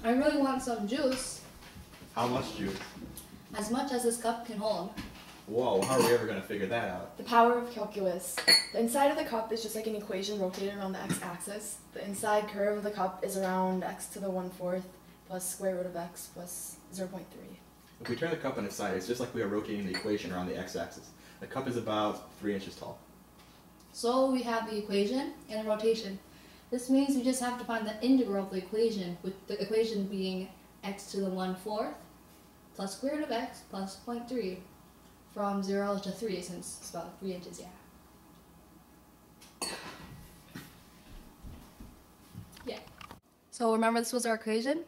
I really want some juice. How much juice? As much as this cup can hold. Whoa, how are we ever going to figure that out? The power of calculus. The inside of the cup is just like an equation rotated around the x-axis. The inside curve of the cup is around x to the 1/4 plus square root of x plus 0.3. If we turn the cup on its side, it's just like we are rotating the equation around the x-axis. The cup is about 3 inches tall. So we have the equation and the rotation. This means we just have to find the integral of the equation, with the equation being x to the 1/4 plus square root of x plus 0.3 from 0 to 3, since it's about 3 inches, yeah. Yeah. So remember, this was our equation,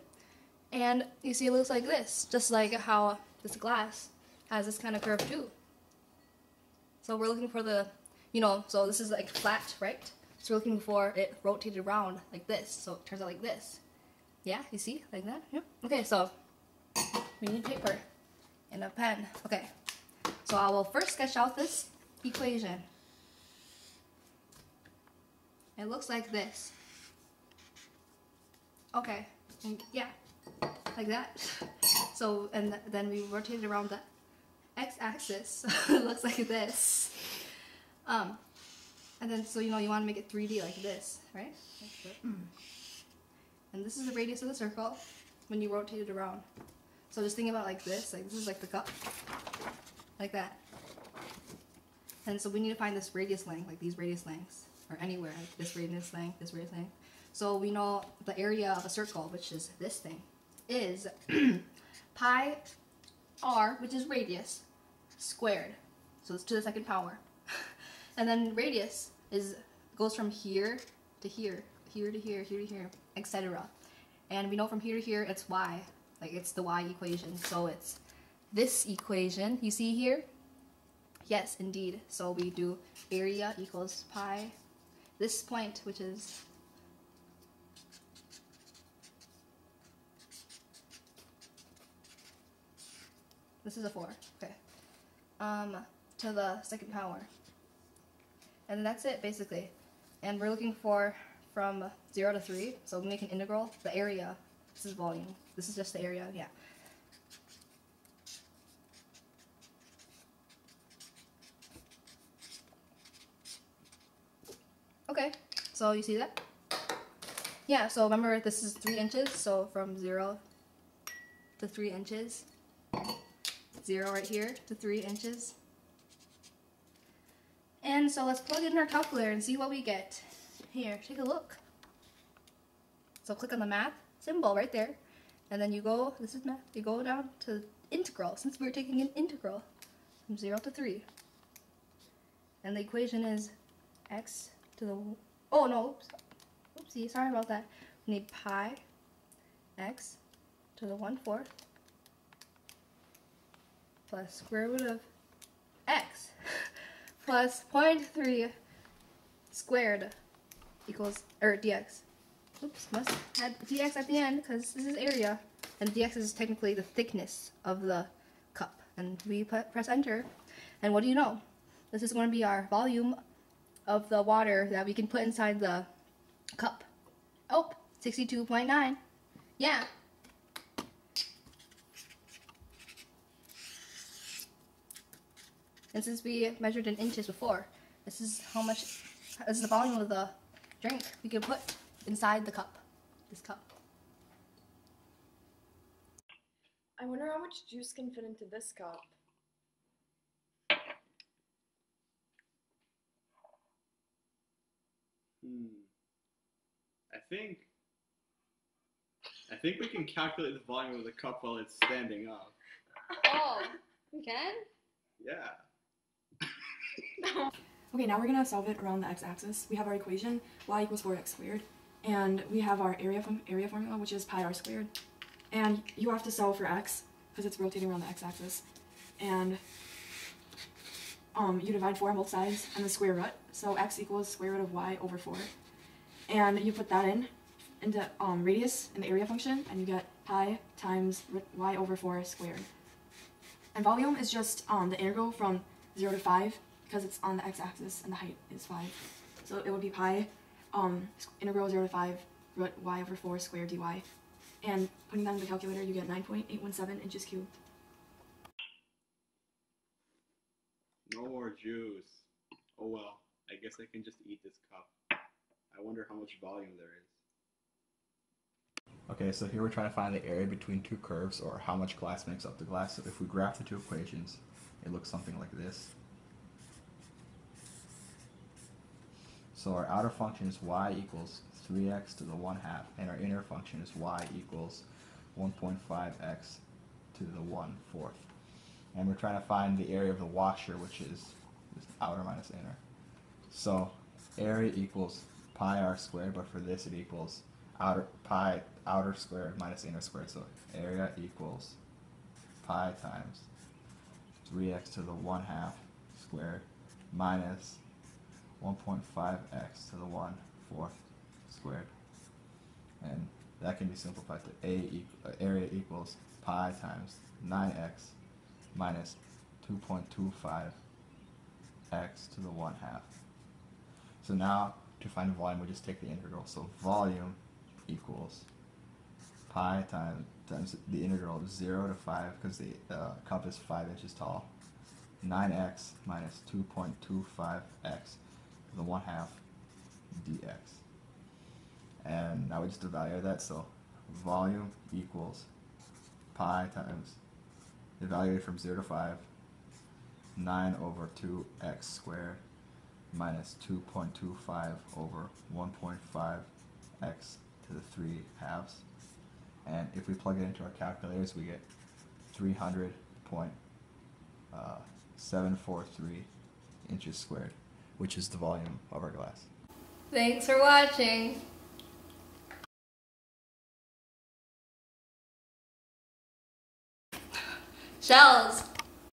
and you see it looks like this, just like how this glass has this kind of curve too. So we're looking for the, so this is like flat, right? So we're looking for it rotated around like this, so it turns out like this. Yeah, you see? Like that? Yep. Okay, so we need paper and a pen. Okay, so I will first sketch out this equation. It looks like this. Okay, and yeah, like that. So, and then we rotate it around the x-axis. It looks like this. And then, so you want to make it 3D like this, right? And this is the radius of the circle when you rotate it around. So just think about it like this is like the cup, like that. And so we need to find this radius length, like these radius lengths, or anywhere, like this radius length, this radius length. So we know the area of a circle, which is this thing, is pi r, which is radius, squared. So it's to the second power. And then radius goes from here to here, here to here, here to here, etc. And we know from here to here it's y, like it's the y equation. So it's this equation you see here. Yes, indeed. So we do area equals pi. This point, which is this is a 4. Okay. To the second power. And that's it, basically. And we're looking for from 0 to 3, so we make an integral. The area, this is volume. This is just the area, yeah. Okay, so you see that? Yeah, so remember this is 3 inches, so from 0 to 3 inches. 0 right here to 3 inches. And so let's plug it in our calculator and see what we get. Here, take a look. So click on the math symbol right there. And then you go, this is math, you go down to integral, since we're taking an integral from 0 to 3. And the equation is x to the, oh no, oops, oopsie, sorry about that. We need pi x to the 1/4 plus square root of x plus 0.3 squared equals, or dx. Oops, must add dx at the end because this is area, and dx is technically the thickness of the cup. And we press enter, and what do you know? This is going to be our volume of the water that we can put inside the cup. Oh, 62.9. Yeah. And since we measured in inches before, this is how much, this is the volume of the drink we can put inside the cup, this cup. I wonder how much juice can fit into this cup. I think we can calculate the volume of the cup while it's standing up. Oh, we can? Yeah. Okay, now we're gonna solve it around the x-axis. We have our equation, y equals 4x squared, and we have our area formula, which is pi r squared. And you have to solve for x, because it's rotating around the x-axis. And you divide 4 on both sides, and the square root. So x equals square root of y over 4. And you put that into radius in the area function, and you get pi times y over 4 squared. And volume is just the integral from 0 to 5, because it's on the x-axis and the height is 5. So it would be pi integral 0 to 5 root y over 4 squared dy. and putting that in the calculator, you get 9.817 inches cubed. No more juice. Oh well, I guess I can just eat this cup. I wonder how much volume there is. Okay, so here we're trying to find the area between two curves, or how much glass makes up the glass. So if we graph the two equations, it looks something like this. So our outer function is y equals 3x to the 1/2, and our inner function is y equals 1.5x to the 1/4. And we're trying to find the area of the washer, which is this outer minus inner. So area equals pi r squared, but for this it equals outer squared minus inner squared. So area equals pi times 3x to the 1/2 squared minus 1.5x to the 1/4 squared. And that can be simplified to area equals pi times 9x minus 2.25x to the 1/2. So now to find the volume, we just take the integral. So volume equals pi times the integral of 0 to 5, because the cup is 5 inches tall, 9x minus 2.25x to the 1/2 dx. And now we just evaluate that. So volume equals pi times, evaluated from 0 to 5, 9 over 2x squared minus 2.25 over 1.5x to the 3/2. And if we plug it into our calculators, we get 300.743 inches squared, which is the volume of our glass. Thanks for watching. Shells.